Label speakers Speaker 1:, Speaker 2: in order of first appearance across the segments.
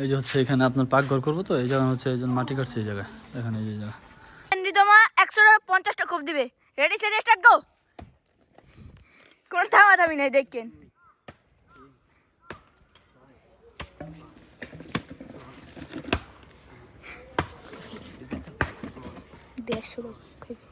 Speaker 1: এই যে হচ্ছে এখানে আপনার পাকঘর করবো, তো এই জায়গা হচ্ছে এই জন্য মাটি কাটছে এই জায়গায়, এখানে এই জায়গা।
Speaker 2: তোমার 150টা কোপ দিবে। রেডি সেট স্টার্ট গো। কোন থামাথামি নেই দেখেন। দেড়শো লোক খাইবে।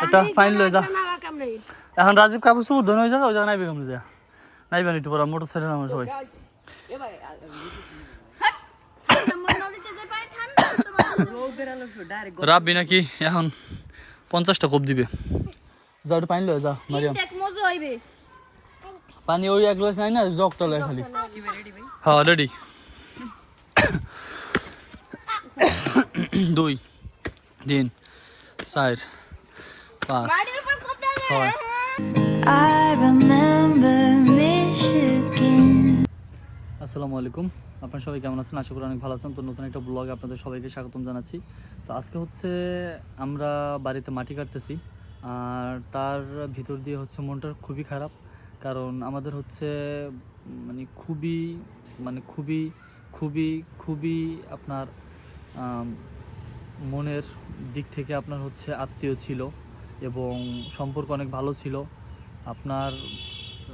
Speaker 1: এটা ফাইন লয়ে যা। এখন রাজীব কাপড় চুপড় ধরে হয়ে যাবে, ওই জায়গায় নাইবে কেমন যা নাইবেন একটু পরে মোটর সাইকেল আমার সবাই। রাব্বি নাকি এখন 50টা কোপ দিবে। যা একটু পানি লয়ে যা মারিয়াম। পানি ওই এক গ্লাস নাই না, জগটা লয় খালি। হ্যাঁ রেডি। 2 3 4 5 6। আসসালামু আলাইকুম, আপনারা সবাই কেমন আছেন? আশা করি অনেক ভালো আছেন। তো নতুন একটা ব্লগে আপনাদের সবাইকে স্বাগতম জানাচ্ছি। তো আজকে হচ্ছে আমরা বাড়িতে মাটি কাটতেছি, আর তার ভিতর দিয়ে হচ্ছে মনটা খুবই খারাপ। কারণ আমাদের হচ্ছে খুবই আপনার মনের দিক থেকে আপনার হচ্ছে আত্মীয় ছিল এবং সম্পর্ক অনেক ভালো ছিল।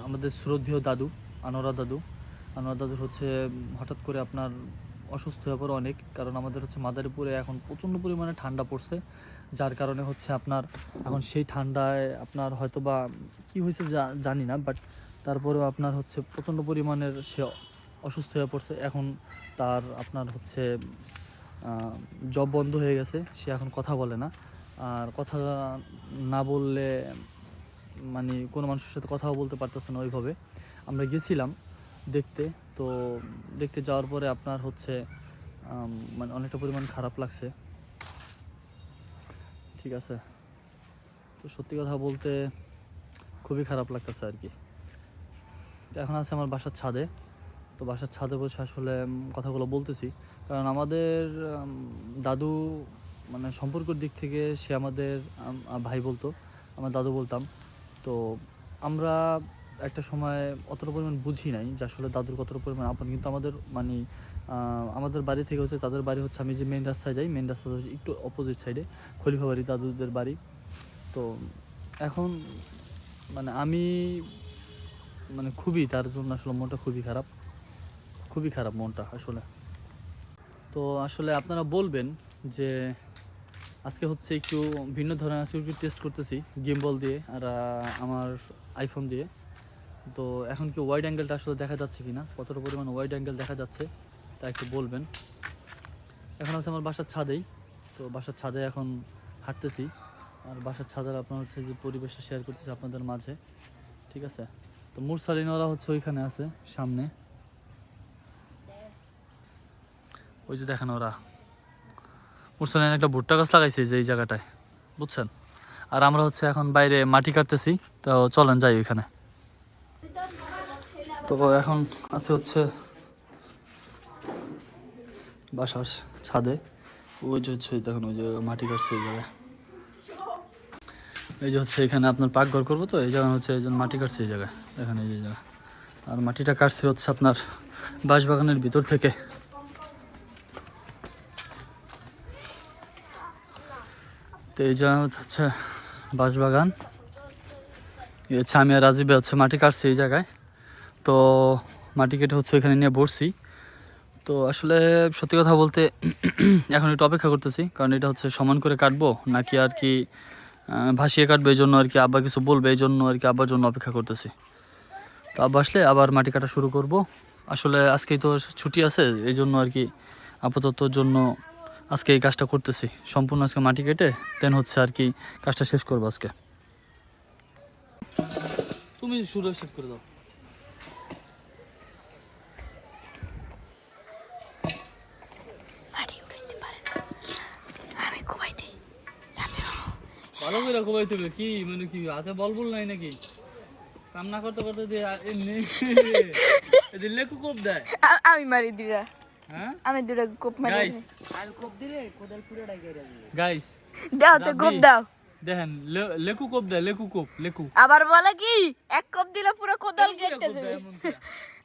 Speaker 1: আমাদের শ্রদ্ধেয় দাদু আনোয়ার দাদুর হচ্ছে হঠাৎ করে আপনার অসুস্থ হয়ে পড়ে অনেক। কারণ আমাদের হচ্ছে মাদারীপুরে এখন প্রচণ্ড পরিমাণে ঠান্ডা পড়ছে, যার কারণে হচ্ছে আপনার এখন সেই ঠান্ডায় আপনার হয়তো বা কী হয়েছে জানি না, বাট তারপরেও আপনার হচ্ছে প্রচণ্ড পরিমাণের সে অসুস্থ হয়ে পড়ছে। এখন তার আপনার হচ্ছে জব বন্ধ হয়ে গেছে, সে এখন কথা বলে না। আর কথা না বললে কোনো মানুষের সাথে কথাও বলতে পারতেছে না ওইভাবে। আমরা গেছিলাম দেখতে যাওয়ার পরে আপনার হচ্ছে অনেকটা পরিমাণ খারাপ লাগছে, ঠিক আছে। তো সত্যি কথা বলতে খুবই খারাপ লাগতেছে আর কি। তো এখন আছে আমার বাসার ছাদে, তো বাসার ছাদে বসে আসলে কথাগুলো বলতেছি। কারণ আমাদের দাদু সম্পর্কের দিক থেকে সে আমাদের ভাই বলতো, আমার দাদু বলতাম। তো আমরা একটা সময় অতটা পরিমাণ বুঝি নাই যে আসলে দাদুর কতটা পরিমাণ আপন। কিন্তু আমাদের বাড়ি থেকে হচ্ছে তাদের বাড়ি হচ্ছে, আমি যে মেন রাস্তায় যাই, মেন রাস্তা হচ্ছে একটু অপোজিট সাইডে খলিফা বাড়ি দাদুদের বাড়ি। তো এখন আমি খুবই তার জন্য আসলে মনটা খুবই খারাপ মনটা আসলে। তো আসলে আপনারা বলবেন যে আজকে হচ্ছে একটু ভিন্ন ধরনের আজকে একটু টেস্ট করতেছি গিম্বল দিয়ে আর আমার আইফোন দিয়ে। তো এখন কি ওয়াইড অ্যাঙ্গেলটা আসলে দেখা যাচ্ছে কি না, কতটা পরিমাণ ওয়াইড অ্যাঙ্গেল দেখা যাচ্ছে তা একটু বলবেন। এখন আছে আমার বাসার ছাদেই, তো বাসার ছাদে এখন হাঁটতেছি, আর বাসার ছাদের আপনার হচ্ছে যে পরিবেশটা শেয়ার করতেছি আপনাদের মাঝে, ঠিক আছে। তো মুরসালিনওয়ালা হচ্ছে ওইখানে আছে সামনে, ওই যে দেখেন ওরা মুরসালিন একটা ভুট্টা গাছ লাগাইছে যে এই জায়গাটায়, বুঝছেন। আর আমরা হচ্ছে এখন বাইরে মাটি কাটতেছি, তো চলেন যাই ওইখানে। তো এখন আছে হচ্ছে বাসার ছাদে, ওই যে হচ্ছে দেখুন ওই যে মাটি কাটছে এই জায়গায়। এই যে হচ্ছে এখানে আপনার পাকঘর করবো, তো এই জায়গা হচ্ছে এই জন্য মাটি কাটছে এই জায়গায়, দেখেন এই যে জায়গা। আর মাটিটা কাটছে হচ্ছে আপনার বাঁশবাগানের ভিতর থেকে। তো এই জায়গা হচ্ছে বাঁশবাগান, এই হচ্ছে আমি আর রাজীবে হচ্ছে মাটি কাটছি এই জায়গায়। তো মাটি কেটে হচ্ছে এখানে নিয়ে বসছি। তো আসলে সত্যি কথা বলতে এখন একটু অপেক্ষা করতেছি, কারণ এটা হচ্ছে সমান করে কাটবো নাকি আর কি ভাসিয়ে কাটবো, এই জন্য আর কি আব্বা কিছু বলবে, এই জন্য আর কি আব্বার জন্য অপেক্ষা করতেছি। তো আব্বা আসলে আবার মাটি কাটা শুরু করব। আসলে আজকেই তো ছুটি আছে, এই জন্য আর কি আপাতত জন্য আজকে এই কাজটা করতেছি, সম্পূর্ণ আজকে মাটি কেটে দেন হচ্ছে আর কি কাজটা শেষ করবো আজকে। তুমি শুরু শেষ করে দাও। ভালো করে কোবাই দেবে কি কি হাতে বল নাই নাকি, কামনা করতে করতে লেকু কোপ দেয়।
Speaker 2: আমি মারি দিবা
Speaker 1: হ্যাঁ
Speaker 2: আমি দুটো কোপ মারি
Speaker 1: গাইস
Speaker 3: আর কোপ দিলে কোদাল পুরোটাই গেড়ে যাবে।
Speaker 1: গাইস
Speaker 2: দাও তো কোপ দাও।
Speaker 1: দেখেন লেকু কোপ দেয় লেকু
Speaker 2: আবার বলে কি এক কোপ দিলে পুরো কোদাল কেটে যাবে।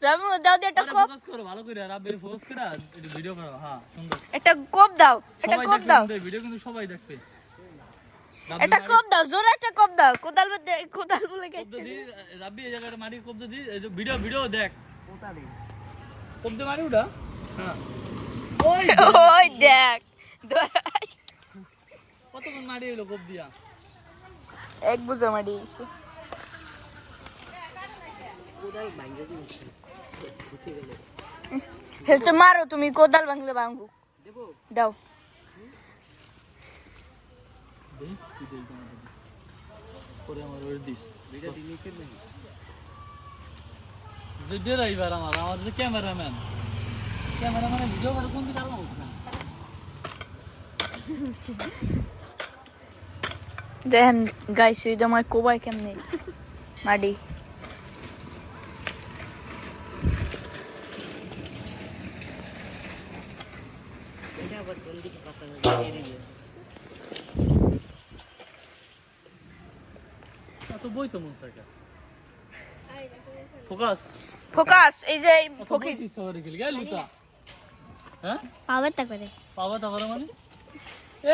Speaker 2: রামু দাও দিয়ে একটা কোপ,
Speaker 1: ফোকাস করো ভালো করে রাব্বির ফোকাস করে এটা ভিডিও করো হ্যাঁ সুন্দর
Speaker 2: একটা কোপ দাও, একটা কোপ দাও,
Speaker 1: ভিডিও কিন্তু সবাই দেখবে
Speaker 2: একটা কোপ দাও, জোরে একটা কোপ দাও। কোদাল কোদাল বলে
Speaker 1: কোপ
Speaker 2: কেটে
Speaker 1: দি রাব্বি এই জায়গাটা মারি কোপ দি এই যে ভিডিও দেখ
Speaker 3: কোদালে
Speaker 1: কোপ দে মারি ওটা হ্যাঁ
Speaker 2: ওই দেখ
Speaker 1: কতক্ষণ মারি হইলো কোপ দিয়া
Speaker 2: এক বুঝা মারি
Speaker 3: কোদাল ভাঙে দিয়েছে উঠে গেলে
Speaker 2: হেলতে মারো তুমি, কোদাল ভাঙলে ভাঙবো।
Speaker 3: দেবো
Speaker 2: দাও
Speaker 1: দেই কি দেই তোমাদের পরে আমার ওর দিস
Speaker 3: ভিডিও দিয়েছে নাকি
Speaker 1: যে ড্রাইভার আমার যে ক্যামেরাম্যান ভিডিও করে কোন দিকে আলো না
Speaker 2: দেখেন গাইস এই তোমার কোবাই কেমনে মাডি।
Speaker 3: এটা আবার জলদি পাতা গেড়ে দিয়ে
Speaker 1: এত বই তো মন সাইকা ফোকাস
Speaker 2: ফোকাস এই যে ফকির
Speaker 1: ফকির শহরে গেল লুতা হ্যাঁ
Speaker 2: পাবে তা করে
Speaker 1: পাওয়া তা করে মানে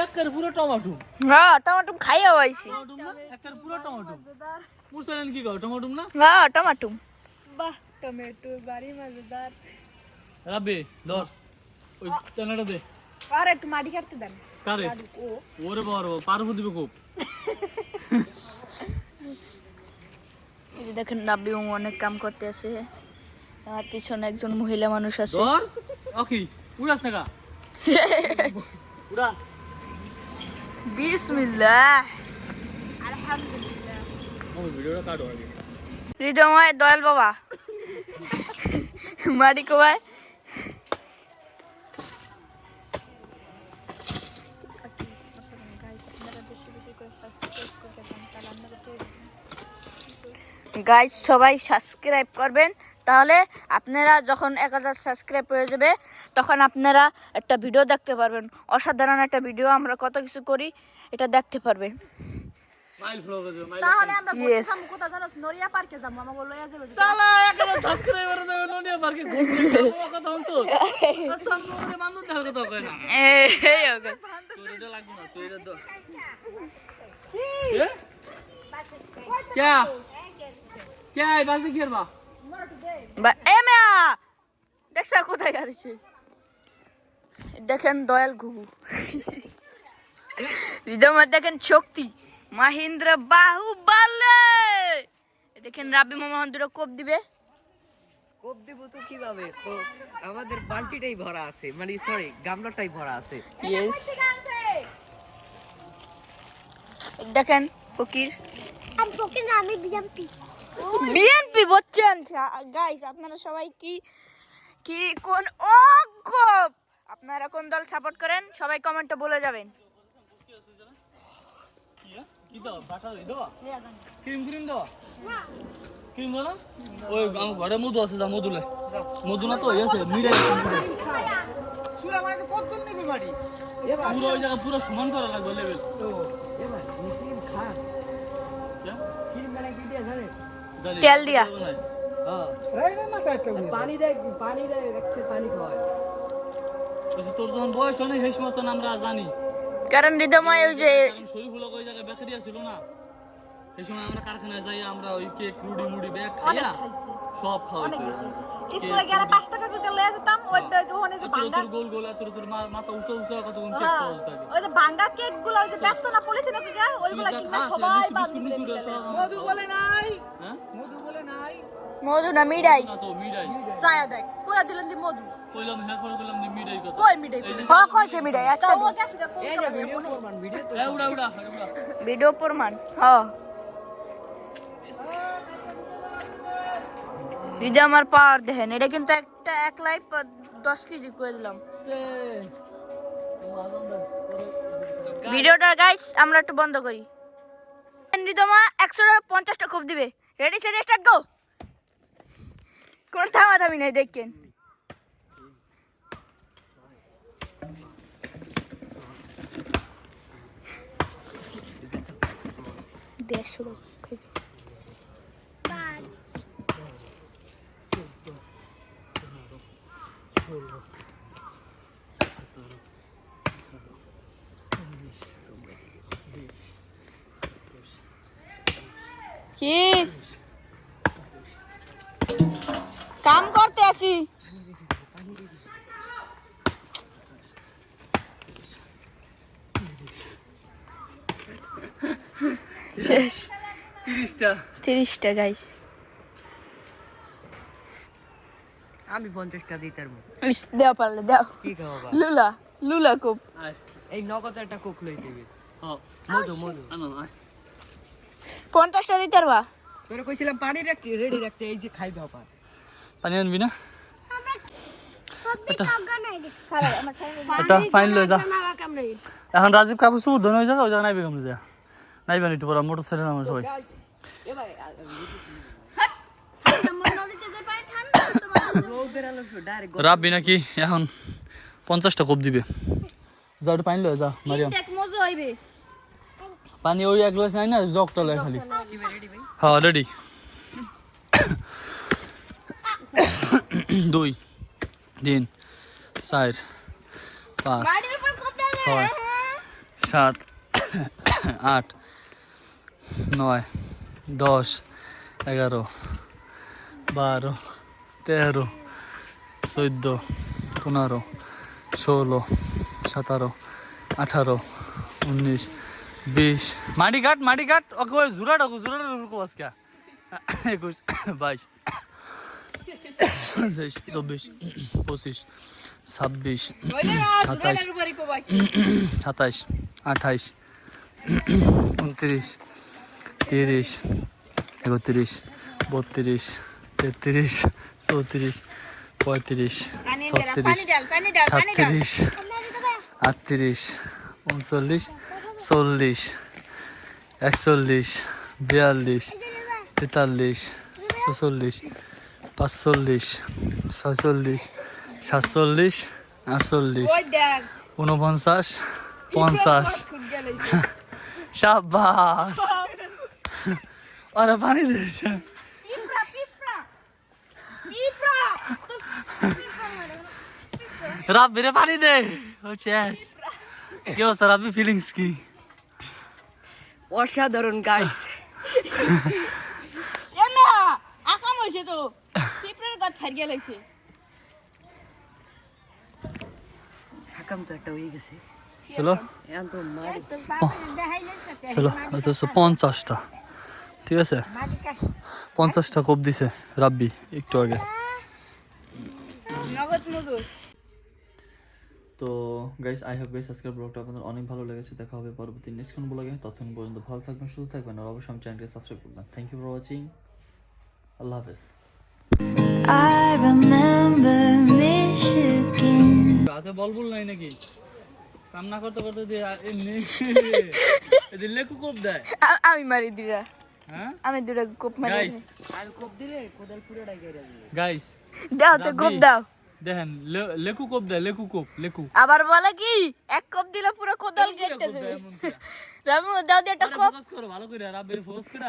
Speaker 1: একের পুরো টমেটো
Speaker 2: হ্যাঁ টমেটো খাইয়া হইছি।
Speaker 1: টমেটো না একের পুরো টমেটো মুরসালেন কি কও টমেটো না
Speaker 2: হ্যাঁ টমেটো বাহ টমেটো বাড়ি মজাদার।
Speaker 1: রাব্বি ধর ওই টানাটা দে
Speaker 2: আর একটু মাটি কাটতে দেন।
Speaker 1: কারে ওরে বাবা পারবো দিবে খুব
Speaker 2: এই যে দেখেন রাব্বি অনেক কাম করতে আছে, আর পিছনে একজন মহিলা মানুষ আছে।
Speaker 1: ধর ওকে উড়াস না কা উড়া
Speaker 2: বিসমিল্লাহ
Speaker 1: ও ভিডিওটা কাটো আগে
Speaker 2: হৃদয় দয়াল বাবা মাটি কোবাই গাইস সবাই সাবস্ক্রাইব করবেন, তাহলে আপনারা যখন 1000 সাবস্ক্রাইব হয়ে যাবে তখন আপনারা একটা ভিডিও দেখতে পারবেন। অসাধারণ একটা ভিডিও, আমরা কত কিছু করি এটা দেখতে পারবেন।
Speaker 1: মাইল ফ্লো করে মাইল
Speaker 4: তাহলে আমরা
Speaker 2: Yes.
Speaker 4: বলতাম কোথা জানোস নরিয়া পার্কে যাবো আমাকে লইয়া যাবে
Speaker 1: সালা 1000 সাবস্ক্রাইবার দেবে ননিয়া পার্কে ঘুরতে যাবো কথা হইছো আসাম করে বান্ধব দেখার কথা কয় না
Speaker 2: এই ওকে
Speaker 1: তোর এটা লাগবে না তুই এটা দাও क्या क्या है बाजी घेर बा
Speaker 2: এ মেয়া দেখছা কোথায় গাড়িছে, দেখেন দয়াল ঘুঘু ভিডিওর দেখেন শক্তি মাহিন্দ্র বাহুবলে। দেখেন রাবি মোহাম্মদ দুটো কোপ দিবে।
Speaker 3: কোপ দেবো তো কিভাবে আমাদের বালতিটাই ভরা আছে, মানে সরি গামলাটাই ভরা আছে।
Speaker 2: ইয়েস দেখেন ফকির
Speaker 4: আমি পকে না আমি বিএমপি
Speaker 2: বিএনপি বচ্চন। গাইস আপনারা সবাই কি কি কোন ও কোপ আপনারা কোন দল সাপোর্ট করেন সবাই কমেন্টে বলে যাবেন।
Speaker 1: কি দাও বাটা দাও ক্রিম দাও ক্রিম দাও না ওই আমার ঘরে মধু আছে যা মধু লে মধু না তো আছে মিড়াই
Speaker 3: সুলা মানে তো কত নেবে বাড়ি
Speaker 1: পুরো ওই জায়গা পুরো সমান করা লাগবে লেভেল
Speaker 3: তো এবার ক্রিম খা ক্রিম মানে কি দিয়ে জানে
Speaker 2: তেল দিয়া।
Speaker 3: হ্যাঁ পানি দেয় রাখছে পানি খাওয়ায়।
Speaker 1: তোর যখন বয়স হয় না সেই সময় তো আমরা জানি
Speaker 2: কারণ হৃদয়ময় ওই যে
Speaker 1: কারণ শরীফুলক ওই জায়গায় ব্যাকটেরিয়া ছিল না, সেই সময় আমরা কারখানায় যাই আমরা ওই কেক রুডি মুড়ি ব্যাগ খাইয়া সব খাওয়াইছি
Speaker 4: স্কুলে গেলে 5 টাকা করে লইয়া যেতাম ওই ওখানে যে ভাঙ্গা
Speaker 1: গোল গোল এত মাথা উঁচু কত কোন কেক পাওয়া থাকে
Speaker 4: ওই যে ভাঙ্গা কেক গুলো ওই যে ব্যস্ত না পলিথিনে করে ওইগুলো কিনা সবাই বান্ধব
Speaker 3: মধু বলে নাই
Speaker 1: হ্যাঁ
Speaker 3: মধু বলে নাই
Speaker 2: মধু না মিডাই
Speaker 1: না তো মিডাই
Speaker 4: চায়া দেখ কইয়া দিলেন দি মধু
Speaker 1: কইলাম হ্যাঁ করে কইলাম যে মিডাই কথা
Speaker 4: কই মিটাই
Speaker 2: হ্যাঁ কইছে মিডাই একটা
Speaker 4: ও গেছে যে
Speaker 3: এই যে ভিডিও করবেন ভিডিও তো
Speaker 1: এ উড়া উড়া
Speaker 2: ভিডিও প্রমাণ। হ্যাঁ হৃদয় আমার পাওয়ার দেখেন, এটা কিন্তু একটা এক লাইফ 10 কেজি করে দিলাম ভিডিওটা। গাইস আমরা একটু বন্ধ করি। হৃদয়মা 150টা খুব দিবে। রেডি সেট স্টার্ট গো। কোন থামা থামি নাই দেখেন 500 খাইবে কি কাম করতে আছি শেষ 30টা গাইস
Speaker 3: আমি 50টা দিই তার মধ্যে
Speaker 2: দেও পারলে দাও
Speaker 3: কি খাওয়া
Speaker 2: লুলা কোপ
Speaker 3: এই নগদ একটা কোক লইতে হবে
Speaker 1: হ্যাঁ
Speaker 3: মধু
Speaker 1: আনো আয়
Speaker 2: 50টা দিতে পারবা
Speaker 3: তোরে কইছিলাম পানি রাখতে রেডি রাখতে এই যে খাইবে আপা
Speaker 1: পানি আনবি না
Speaker 2: খারাপ আমার সামনে
Speaker 1: এটা ফাইন লয়ে যা এখন রাজীব কাপড় সুর ধন হয়ে যাবে ওই জায়গায় নাইবে কমে যা নাইবেন একটু পরে মোটর সাইকেল আমার সবাই
Speaker 3: এ ভাই
Speaker 4: নদীতে যে পানি ঠান্ডা তোমার
Speaker 3: লোক বেরালো ডাইরেক্ট
Speaker 1: রাববি নাকি এখন 50টা কোপ দিবে যা একটু পানি লয়ে যা মারিয়াম
Speaker 2: টেক মজা হইবে
Speaker 1: পানি ওই এক গ্লাস নাই না জগটা লয় খালি
Speaker 3: রেডি ভাই
Speaker 1: হ্যাঁ রেডি 2 3 4 5
Speaker 2: বাড়ির উপর কোপ দাও
Speaker 1: 6 7 8 9 10 11 12 13 14 15 16 17 18 19 20 মাটি কাট ওকে জুরা ঢাকো বাস কে 21 22 23 24 25 26 27 27 28 29 30 31 32 33 34 35 37 38 39 40 41 42 43 44 45 46 47 48 49 50 শাবাশ আরে পানি দিয়েছে রাব্বি রে পানি দে ও শেষ কি অবস্থা রাব্বি ফিলিংস কি
Speaker 3: অসাধারণ গাইস
Speaker 2: এমা আকাম হইছে তো পিঁপড়ের গাছ ফাড়িয়া লাইছে
Speaker 3: হাকাম তো একটা হয়ে গেছে
Speaker 1: চলো
Speaker 3: এখন তো মারি
Speaker 1: চলো তো 50টা ঠিক আছে 50টা কোপ দিছে রাব্বি একটু আগে
Speaker 2: নগদ মজুর
Speaker 1: তো গাইস আই হোপ গাইস আজকের ব্লগটা আপনাদের অনেক ভালো লেগেছে দেখা হবে পরবর্তী নেক্সট কোন ব্লগে ততক্ষণ পর্যন্ত ভালো থাকবেন সুস্থ থাকবেন আর অবশ্যই আমার চ্যানেলকে সাবস্ক্রাইব করবেন থ্যাংক ইউ ফর ওয়াচিং আল্লাহ হাফেজ
Speaker 5: I remember Michigan.
Speaker 1: রাতে বলবুল নাই নাকি কাম না করতে করতে দিয়ে এমনি এদিন লেকু কোপ দেয়
Speaker 2: আমি মারি দুটা
Speaker 1: হ্যাঁ
Speaker 2: আমি দুটা কোপ মারি
Speaker 1: গাইস
Speaker 3: আর কোপ দিলে কোদাল পুরোটাই গাইরা দিবে
Speaker 1: গাইস
Speaker 2: দাও তো কোপ দাও
Speaker 1: দেখেন লেকু কোপ দেয় লেকু
Speaker 2: আবার বলে কি এক কোপ দিলে পুরো কোদাল কেটে যাবে রামু দাও দিয়ে একটা কোপ
Speaker 1: ফোকাস করো ভালো করে রাব্বির ফোকাস করে